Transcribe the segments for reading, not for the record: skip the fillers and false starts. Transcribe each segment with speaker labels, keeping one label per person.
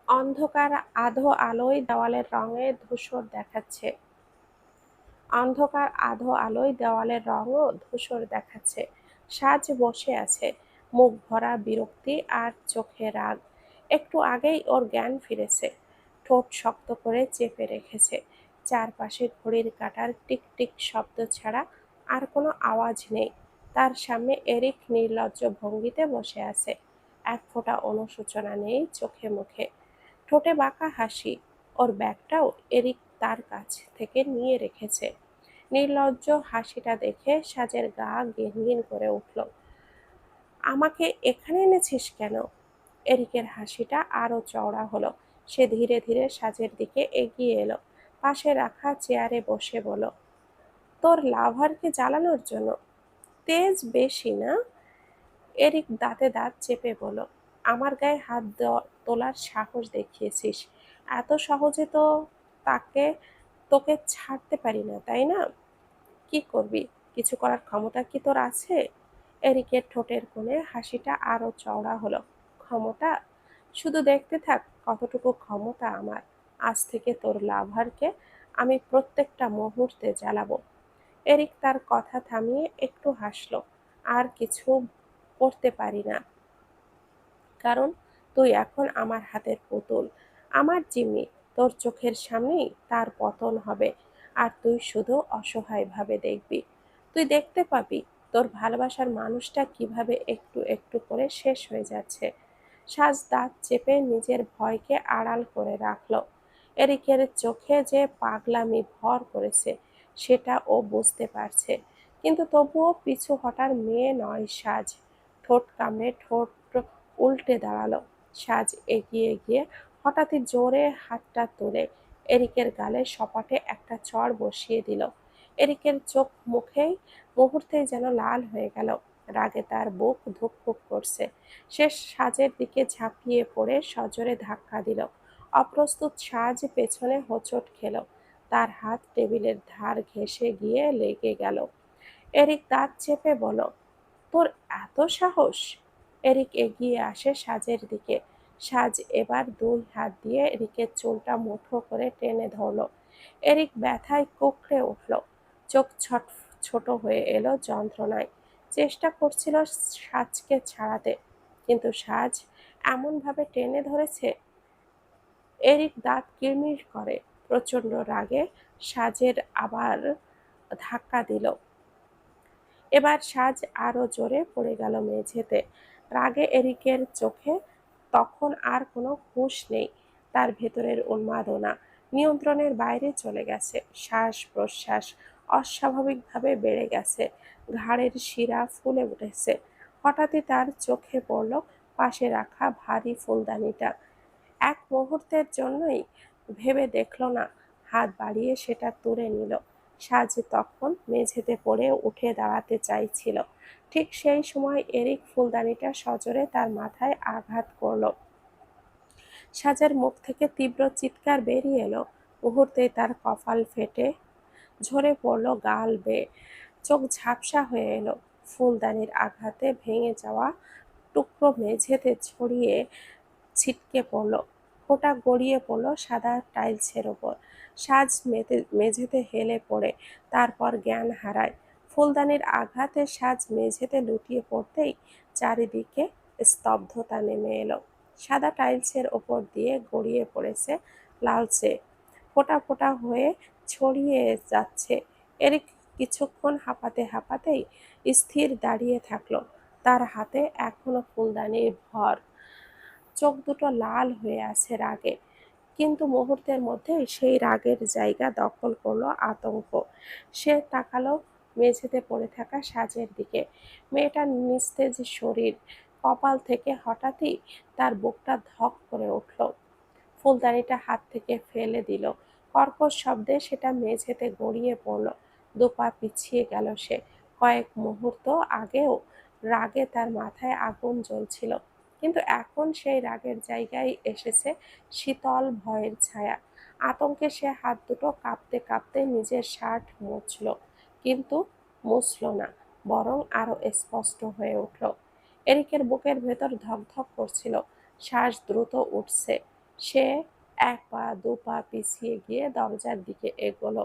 Speaker 1: অন্ধকার আধো আলোয় দেওয়ালের রঙে ধূসর দেখাচ্ছে। অন্ধকার আধো আলোয় দেওয়ালের রঙও ধূসর দেখাচ্ছে। সাজ বসে আছে, মুখ ভরা বিরক্তি আর চোখে রাগ। একটু আগেই ওর জ্ঞান ফিরেছে। ঠোঁট শক্ত করে চেপে রেখেছে। চারপাশে ঘড়ির কাঁটার টিক টিক শব্দ ছাড়া আর কোনো আওয়াজ নেই। তার সামনে এরিক নির্লজ্জ ভঙ্গিতে বসে আছে। এক ফোঁটা অনুশোচনা নেই চোখে মুখে। ঠোঁটে বাঁকা হাসি। ওর ব্যাগটাও এরিক তার কাছ থেকে নিয়ে রেখেছে। নির্লজ্জ হাসিটা দেখে সাজের গা গিনগিন করে উঠল। আমাকে এখানে এনেছিস কেন? এরিকের হাসিটা আরো চওড়া হলো। সে ধীরে ধীরে সাজের দিকে এগিয়ে এলো। পাশে রাখা চেয়ারে বসে বলল, তোর লাভারকে জ্বালানোর জন্য? তেজ বেশি না? এরিক দাঁতে দাঁত চেপে বলল, আমার গায়ে হাত তোলার সাহস দেখিয়েছিস। এত সহজে তো তাকে তোকে ছাড়তে পারি না, তাই না? কি করবি? কিছু করার ক্ষমতা কি তোর আছে? এরিকের ঠোঁটের কোণে হাসিটা আরো চওড়া হলো। ক্ষমতা? শুধু দেখতে থাক কতটুকু ক্ষমতা আমার। আজ থেকে তোর লাভারকে আমি প্রত্যেকটা মুহূর্তে জ্বালাবো। এরিক তার কথা থামিয়ে একটু হাসলো। আর কিছু করতে পারি না, কারণ তুই এখন আমার হাতের পুতুল, আমার জিম্মি। তোর চোখের সামনেই তার পতন হবে, আর তুই শুধু অসহায়ভাবে দেখবি। তুই দেখতে পাবি তোর ভালোবাসার মানুষটা কিভাবে একটু একটু করে শেষ হয়ে যাচ্ছে। সাজ দাঁত চেপে নিজের ভয়কে আড়াল করে রাখলো। এরিকের চোখে যে পাগলামি ভর করেছে সেটা ও বুঝতে পারছে, কিন্তু তবুও পিছু হটার মেয়ে নয় সাজ। ঠোঁট কামড়ে ঠোঁট উল্টে দাঁড়ালো। সাজ এগিয়ে গিয়ে হঠাৎই জোরে হাতটা তুলে এরিকের গালে সপাটে একটা চড় বসিয়ে দিল। এরিকের চোখ মুখেই মুহূর্তেই যেন লাল হয়ে গেল। রাগে তার বুক ধুকপুক করছে। সে সাজের দিকে ঝাঁপিয়ে পড়ে সজোরে ধাক্কা দিল। অপ্রস্তুত সাজ পেছনে হোঁচট খেল। তার হাত টেবিলের ধার ঘেঁষে গিয়ে লেগে গেল। এরিক দাঁত চেপে বলল, তোর এত সাহস? এরিক এগিয়ে আসে সাজের দিকে। সাজ এবার দুই হাত দিয়ে এরিকের চুলটা মুঠো করে টেনে ধরল। এরিক ব্যথায় কুঁকড়ে উঠল। চোখ ছোট হয়ে এলো যন্ত্রণায়। চেষ্টা করছিল সাজকে ছাড়াতে, কিন্তু সাজ এমনভাবে টেনে ধরেছে। এরিক দাঁত কিরমির করে। প্রচণ্ড রাগে সাজের আবার ধাক্কা দিল। এবার সাজ আরো জোরে পড়ে গেল মেঝেতে। রাগে এরিকের চোখে তখন আর কোনো হুঁশ নেই। তার ভেতরের উন্মাদনা নিয়ন্ত্রণের বাইরে চলে গেছে। শ্বাস প্রশ্বাস অস্বাভাবিকভাবে বেড়ে গেছে। ঘাড়ের শিরা ফুলে উঠেছে। হঠাৎই তার চোখে পড়ল পাশে রাখা ভারী ফুলদানিটা। এক মুহূর্তের জন্যই ভেবে দেখল না, হাত বাড়িয়ে সেটা তুলে নিল। সাজ তখন মেঝেতে পড়ে উঠে দাঁড়াতে চাইছিল। ঠিক সেই সময় এরিক ফুলদানিটা সজোরে তার মাথায় আঘাত করল। সাজের মুখ থেকে তীব্র চিৎকার বেরিয়ে এলো। মুহূর্তেই তার কপাল ফেটে ঝরে পড়ল গাল বেয়ে। চোখ ঝাপসা হয়ে এলো। ফুলদানির আঘাতে ভেঙে যাওয়া টুকরো মেঝেতে ছড়িয়ে ছিটকে পড়ল। ফোঁটা গড়িয়ে পড়ল সাদা টাইলসের ওপর। সাজ মেঝেতে হেলে পড়ে তারপর জ্ঞান হারায়। ফুলদানির আঘাতে সাজ মেঝেতে লুটিয়ে পড়তেই চারিদিকে স্তব্ধতা নেমে এলো। সাদা টাইলসের ওপর দিয়ে গড়িয়ে পড়েছে লালচে, ফোঁটা ফোঁটা হয়ে ছড়িয়ে যাচ্ছে। এরিক কিছুক্ষণ হাঁপাতে হাঁপাতেই স্থির দাঁড়িয়ে থাকলো। তার হাতে এখনো ফুলদানির ভর। চোখ দুটো লাল হয়ে আছে রাগে, কিন্তু মুহূর্তের মধ্যেই সেই রাগের জায়গা দখল করলো আতঙ্ক। সে তাকালো মেঝেতে পড়ে থাকা সাজের দিকে। মেয়েটার নিস্তেজ শরীর, কপাল থেকে হঠাৎই তার বুকটা ধক করে উঠল। ফুলদানিটা হাত থেকে ফেলে দিল। কর্কশ শব্দে সেটা মেঝেতে গড়িয়ে পড়ল। দুপা পিছিয়ে গেল সে। কয়েক মুহূর্ত আগেও রাগে তার মাথায় আগুন জ্বলছিল, কিন্তু এখন সেই রাগের জায়গায় এসেছে শীতল ভয়ের ছায়া। আতঙ্কে সে হাত দুটো কাঁপতে কাঁপতে নিজের শার্ট মুছল, কিন্তু মুছল না, বরং আরো স্পষ্ট হয়ে উঠল। এরিকের বুকের ভেতর ধকধক করছিল। শ্বাস দ্রুত উঠছে। সে এক পা দু পা পিছিয়ে গিয়ে দরজার দিকে এগোলো।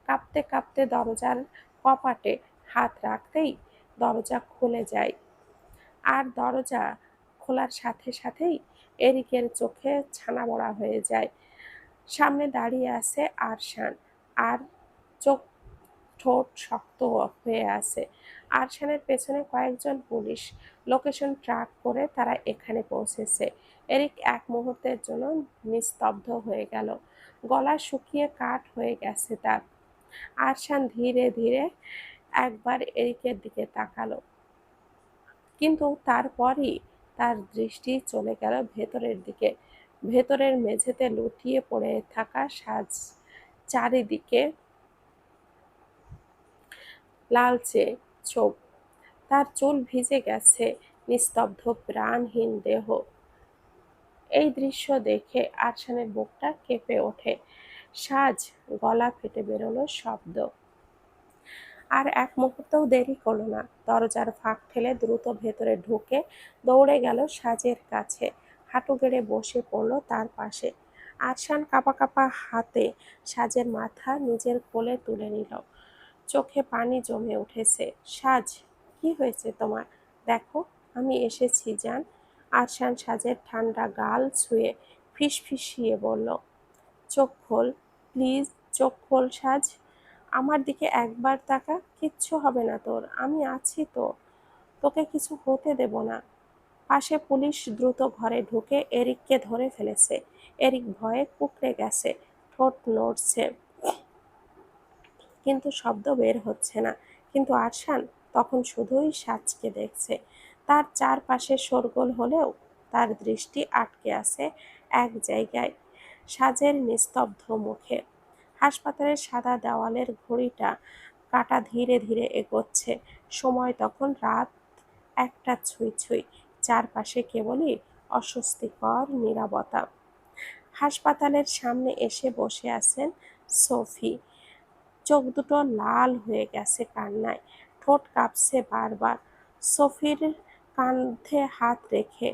Speaker 1: কাঁপতে কাঁপতে দরজার কপাটে হাত রাখতেই দরজা খুলে যায়। আর দরজা খোলার সাথে সাথেই এরিকের চোখে ছানাবড়া হয়ে যায়। সামনে দাঁড়িয়ে আছে আরশান, আর চোখ ঠোঁট শক্ত হয়ে আছে। আরশানের পেছনে কয়েকজন পুলিশ। লোকেশন ট্র্যাক করে তারা এখানে পৌঁছেছে। এরিক এক মুহূর্তের জন্য নিস্তব্ধ হয়ে গেল। গলা শুকিয়ে কাঠ হয়ে গেছে তার। আরশান ধীরে ধীরে একবার এরিকের দিকে তাকালো, কিন্তু তারপরই তার দৃষ্টি চলে গেল ভেতরের দিকে। ভেতরের মেঝেতে লুটিয়ে পড়ে থাকা সাজ, চারিদিকে লালচে চোখ, তার চুল ভিজে গেছে, নিস্তব্ধ প্রাণহীন দেহ। এই দৃশ্য দেখে আরশানের বুকটা কেঁপে ওঠে। সাজ, গলা ফেটে বেরোলো শব্দ। আর এক মুহূর্তও দেরি করল না, দরজার ফাঁক ঠেলে দ্রুত ভেতরে ঢুকে দৌড়ে গেল সাজের কাছে। হাঁটু গেড়ে বসে পড়ল তার পাশে। আরশান কাঁপা কাঁপা হাতে সাজের মাথা নিজের কোলে তুলে নিল। চোখে পানি জমে উঠেছে। সাজ, কি হয়েছে তোমার? দেখো, আমি এসেছি জান। আরশান সাজের ঠান্ডা গাল ছুঁয়ে ফিসফিসিয়ে বলল, চোখ খোল, প্লিজ চোখ খোল সাজ। আমার দিকে একবার তাকা, কিচ্ছু হবে না তোর, আমি আছি তো, তোকে কিছু হতে দেব না। পাশে পুলিশ দ্রুত ঘরে ঢুকে এরিককে ধরে ফেলেছে। এরিক ভয়ে কুঁকড়ে গেছে, ঠোঁট নড়ছে, কিন্তু শব্দ বের হচ্ছে না। কিন্তু আরশান তখন শুধুই সাজকে দেখছে। তার চারপাশে শোরগোল হলেও তার দৃষ্টি আটকে আছে এক জায়গায়, সাজের নিস্তব্ধ মুখে। হাসপাতালের সাদা দেওয়ালের ঘড়িটা কাঁটা ধীরে ধীরে এগোচ্ছে। সময় তখন রাত 1টা ছুঁই ছুঁই। চারপাশে কেবলই অস্বস্তিকর নীরবতা। হাসপাতালের সামনে এসে বসে আছেন সোফি। চোখ দুটো লাল হয়ে গেছে কান্নায়, ঠোঁট কাঁপছে বারবার। সোফির কাঁধে হাত রেখে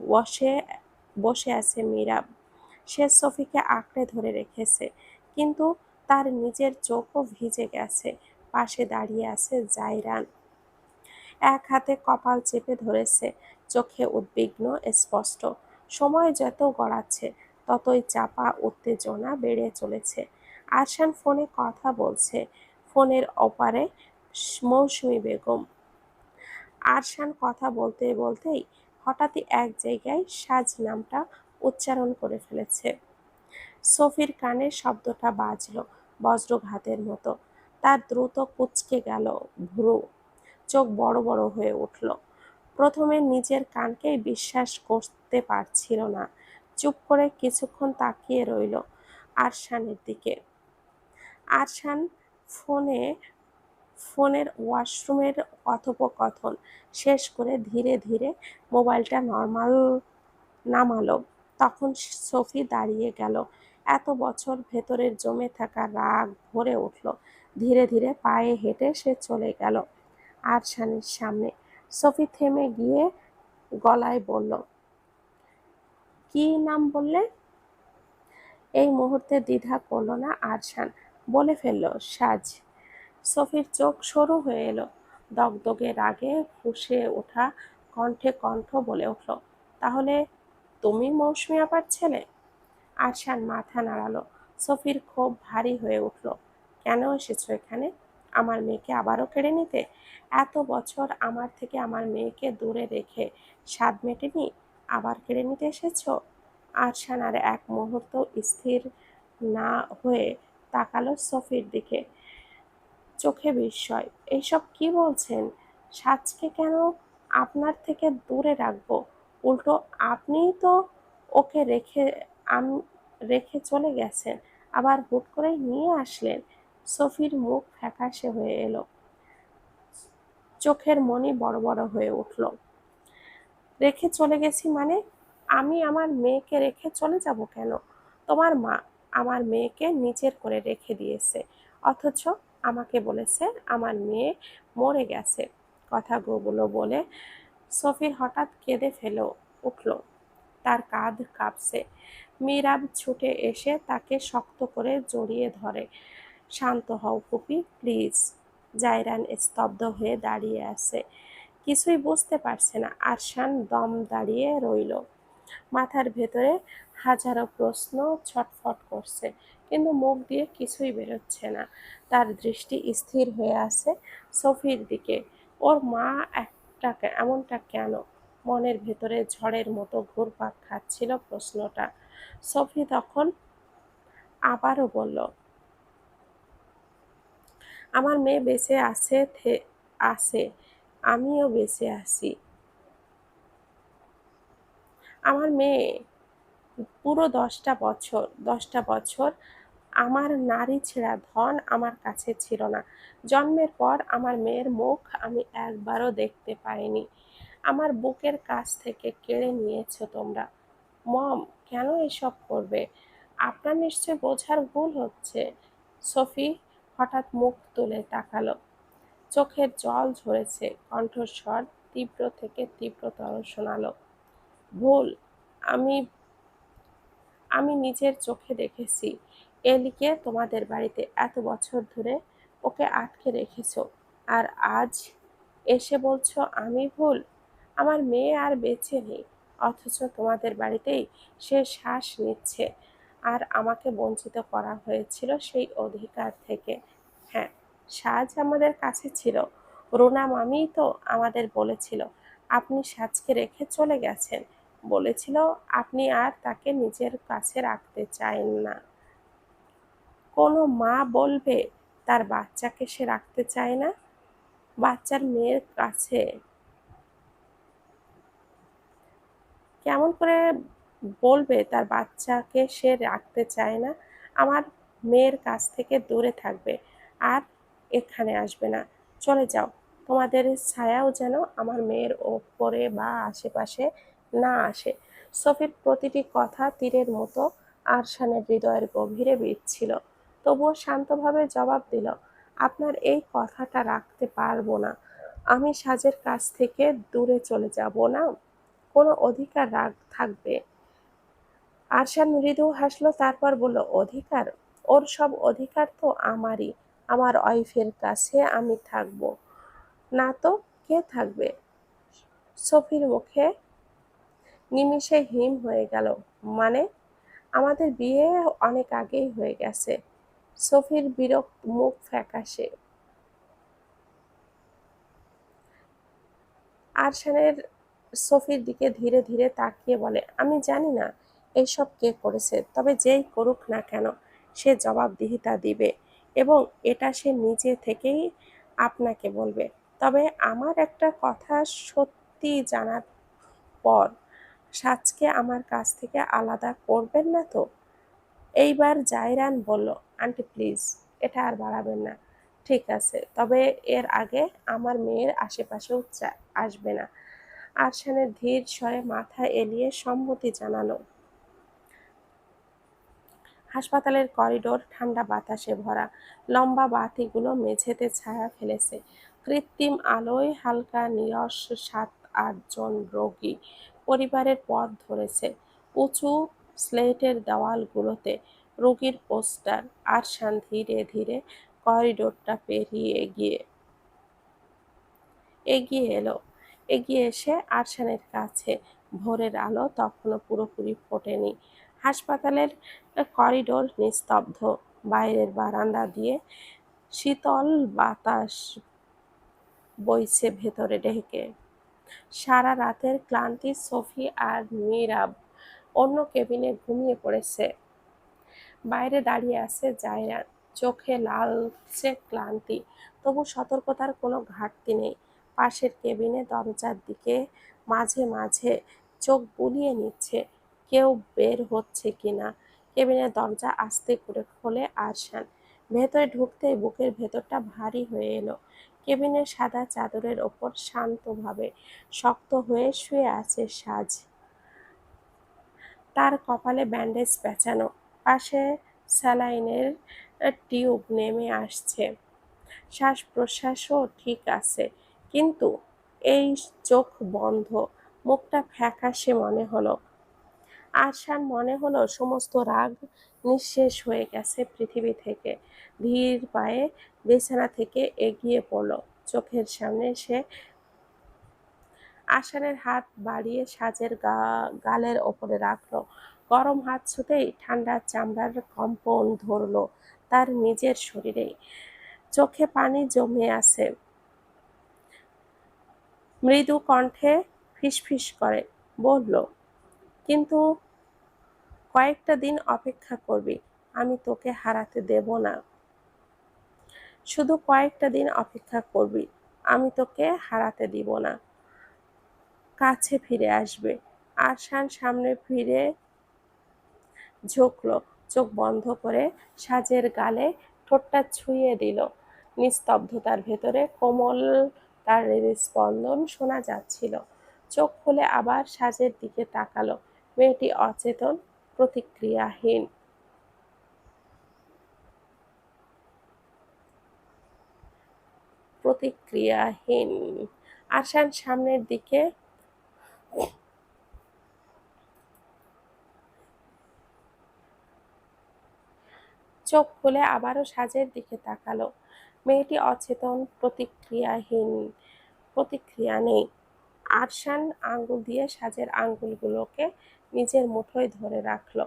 Speaker 1: বসে বসে আছে মীরাব। সে সোফিকে আঁকড়ে ধরে রেখেছে, কিন্তু তার নিজের চোখও ভিজে গেছে। পাশে দাঁড়িয়ে আছে জায়রান, এক হাতে কপাল চেপে ধরেছে, চোখে উদ্বিগ্ন স্পষ্ট। সময় যত গড়াচ্ছে ততই চাপা উত্তেজনা বেড়ে চলেছে। আরশান ফোনে কথা বলছে, ফোনের ওপারে মৌসুমী বেগম। আরশান কথা বলতে বলতেই হঠাৎই এক জায়গায় সাজ নামটা উচ্চারণ করে ফেলেছে। সোফির কানে শব্দটা বাজল বজ্রঘাতের মতো। তার দ্রুত কুঁচকে গেল ভ্রু, চোখ বড় বড় হয়ে উঠল। প্রথমে নিজের কানকেই বিশ্বাস করতে পারছিল না। চুপ করে কিছুক্ষণ তাকিয়ে রইল আরশানের দিকে। আরশান ফোনে ফোনের ওয়াশরুমের কথোপকথন শেষ করে ধীরে ধীরে মোবাইলটা নামালো। তখন সোফি দাঁড়িয়ে গেল। এত বছর ভেতরের জমে থাকা রাগ ভরে উঠল। ধীরে ধীরে পায়ে হেঁটে সে চলে গেল আরশানের সামনে। সোফি থেমে গিয়ে গলায় বলল, কি নাম বললে? এই মুহূর্তে দ্বিধা করল না আরশান, বলে ফেলল, সাজ। সোফির চোখ সরু হয়ে এলো। দগদগে রাগে ফুঁসে ওঠা কণ্ঠে কণ্ঠ বলে উঠল, তাহলে তুমি মৌসুমী আপার ছেলে? আরশান মাথা নাড়ালো। সোফির ক্ষোভ ভারী হয়ে উঠল। কেন এসেছো এখানে? আমার মেয়েকে আবারও কেড়ে নিতে? এত বছর আমার থেকে আমার মেয়েকে দূরে রেখে স্বাদ মেটেনি, আবার কেড়ে নিতে এসেছো? আরশান আর এক মুহূর্ত স্থির না হয়ে তাকালো সোফির দিকে, চোখে বিস্ময়। এইসব কি বলছেন? সাজকে কেন আপনার থেকে দূরে রাখবো? উল্টো আপনিই তো ওকে রেখে চলে গেছেন, আবার হুট করেই নিয়ে আসলেন। সোফির মুখ ফ্যাকাশে হয়ে এলো, চোখের মনি বড় বড় হয়ে উঠল। রেখে চলে গেছি মানে? আমি আমার মেয়েকে রেখে চলে যাব কেন? তোমার মা আমার মেয়েকে নিজের করে রেখে দিয়েছে, অথচ আমাকে বলেছে আমার মেয়ে মরে গেছে। কথাগুলো বলে সোফির হঠাৎ কেঁদে ফেলে উঠল। তার কাঁধ কাঁপছে, মীরাব ছুটে এসে তাকে শক্ত করে জড়িয়ে ধরে। শান্ত হও ফুপি, প্লিজ। জায়রান স্তব্ধ হয়ে দাঁড়িয়ে আছে, কিছুই বুঝতে পারছে না। আরশান দম দাঁড়িয়ে রইল, মাথার ভেতরে হাজারো প্রশ্ন ছটফট করছে, কিন্তু মুখ দিয়ে কিছুই বেরোচ্ছে না। তার দৃষ্টি স্থির হয়ে আছে সফির দিকে। ওর মা এমনটা কেন? মনের ভেতরে ঝড়ের মতো ঘুরপাক খাচ্ছিল প্রশ্নটা। সফি তখন আবারও বলল, আমার মেয়ে বেঁচে আছে, আমিও বেঁচে আছি। আমার মেয়ে পুরো 10টা বছর আমার নারী ছেঁড়া ধন আমার কাছে ছিল না। জন্মের পর আমার মেয়ের মুখ আমি একবারও দেখতে পাইনি। আমার বুকের কাছ থেকে কেড়ে নিয়েছো তোমরা। মম, কেন এসব করবে? আপনার নিশ্চয় বোঝার ভুল হচ্ছে। সফি হঠাৎ মুখ তুলে তাকালো, চোখের জল ঝরেছে, কণ্ঠস্বর তীব্র থেকে তীব্রতর শোনালো। ভুল? আমি আমি নিজের চোখে দেখেছি এলিকে তোমাদের বাড়িতে এত বছর ধরে ওকে আটকে রেখেছো, আর আজ এসে বলছো আমি ভুল? আমার মেয়ে আর বেঁচে নেই, অথচ তোমাদের বাড়িতেই সে শ্বাস নিচ্ছে, আর আমাকে বঞ্চিত করা হয়েছিল সেই অধিকার থেকে। হ্যাঁ, সাজ আমাদের কাছে ছিল। রুনা মামিই তো আমাদের বলেছিল আপনি সাজকে রেখে চলে গেছেন, বলেছিল আপনি আর তাকে নিজের কাছে রাখতে চান না। কোনো মা বলবে তার বাচ্চাকে সে রাখতে চায় না? বাচ্চার মেয়ের কাছে কেমন করে বলবে তার বাচ্চাকে সে রাখতে চায় না? আমার মেয়ের কাছ থেকে দূরে থাকবে, আর এখানে আসবে না। চলে যাও, তোমাদের ছায়াও যেন আমার মেয়ের ওপরে বা আশেপাশে না আসে। সফির প্রতিটি কথা তীরের মতো আরশানের হৃদয়ের গভীরে বিঁধছিল। তবুও শান্তভাবে জবাব দিল, আপনার এই কথাটা রাখতে পারবো না। আমি সাজের কাছ থেকে দূরে চলে যাব না? কোনো অধিকার রাগ থাকবে? আরশান মৃদু হাসলো, তারপর বলল, অধিকার? ওর সব অধিকার তো আমারই। আমার ওয়াইফের কাছে আমি থাকবো না তো কে থাকবে? সফির মুখে নিমিষে হিম হয়ে গেল। মানে? আমাদের বিয়ে অনেক আগেই হয়ে গেছে। সফির বিরক্ত মুখ ফ্যাকাশে। আরশানের সফির দিকে ধীরে ধীরে তাকিয়ে বলে, আমি জানি না এইসব কে করেছে, তবে যেই করুক না কেন সে জবাবদিহিতা দিবে, এবং এটা সে নিজে থেকেই আপনাকে বলবে। তবে আমার একটা কথা সত্যি জানার পর সাজকে আমার কাছ থেকে আলাদা করবেন না তো? এইবার জায়রান বলল, আন্টি প্লিজ, এটা আর বাড়াবেন না। ঠিক আছে, তবে এর আগে আমার মেয়ের আশেপাশেও আসবে না। আরশানের ধীর স্বরে মাথা এলিয়ে সম্মতি জানালো। হাসপাতালের করিডোর ঠান্ডা বাতাসে ভরা, লম্বা বাতিগুলো মেঝেতে ছায়া ফেলেছে। কৃত্রিম আলোয় হালকা নিরস 7-8 জন রোগী পরিবারের পথ ধরেছে উঁচু স্লেটের দেওয়ালগুলোতে রোগীর পোস্টার। আরশান ধীরে ধীরে করিডোরটা পেরিয়ে এগিয়ে এলো। এগিয়ে এসে আরশানের কাছে। ভোরের আলো তখনও পুরোপুরি ফোটেনি। হাসপাতালের করিডোর নিস্তব্ধ। বাইরের বারান্দা দিয়ে শীতল বাতাস বইছে ভেতরে ঢেকে। সারা রাতের ক্লান্তি সফি আর মিরাব অন্য কেবিনে ঘুমিয়ে পড়েছে। বাইরে দাঁড়িয়ে আছে জায়রান, চোখে লালচে ক্লান্তি, তবু সতর্কতার কোনো ঘাটতি নেই। পাশের কেবিনে দরজার দিকে মাঝে মাঝে চোখ বুলিয়ে নিচ্ছে কেউ বের হচ্ছে কিনা। কেবিনের দরজা আস্তে করে খোলে আরশান। ভেতরে ঢুকতেই বুকের ভেতরটা ভারী হয়ে এলো। কেবিনের সাদা চাদরের ওপর শান্তভাবে শক্ত হয়ে শুয়ে আছে সাজ। তার কপালে ব্যান্ডেজ পেঁচানো, পাশে স্যালাইনের টিউব নেমে আসছে। শ্বাস প্রশ্বাসও ঠিক আছে, কিন্তু এই চোখ বন্ধ, মুখটা ফ্যাকাশে মনে হলো। আরশান মনে হলো সমস্ত রাগ নিঃশেষ হয়ে গেছে পৃথিবী থেকে। ধীর পায়ে বিছানা থেকে এগিয়ে পড়ল। চোখের সামনে সে আষাঢ়ের হাত বাড়িয়ে সাজের গালের ওপরে রাখলো। গরম হাত ছুঁতেই ঠান্ডা চামড়ার কম্পন ধরল তার নিজের শরীরে। চোখে পানি জমে আছে। মৃদু কণ্ঠে ফিসফিস করে বলল, কিন্তু কয়েকটা দিন অপেক্ষা করবি, আমি তোকে হারাতে দেব না। শুধু কয়েকটা দিন অপেক্ষা করবি, আমি তোকে হারাতে দিব না। কাছে ফিরে আসবে। আরশান সামনে ফিরে ঝুঁকল, চোখ বন্ধ করে সাজের গালে ঠোঁটটা ছুঁয়ে দিল। নিস্তব্ধতার ভেতরে কোমল তার হৃদস্পন্দন শোনা যাচ্ছিল। চোখ খুলে আবার সাজের দিকে তাকালো। মেয়েটি অচেতন, প্রতিক্রিয়াহীন। প্রতিক্রিয়াহীন। আরশান সামনের দিকে চোখ খুলে আবারও সাজের দিকে তাকালো। মেয়েটি অচেতন, প্রতিক্রিয়াহীন। প্রতিক্রিয়া নেই। আরশান আঙ্গুল দিয়ে সাজের আঙ্গুলগুলোকে নিজের মুঠোয় ধরে রাখল।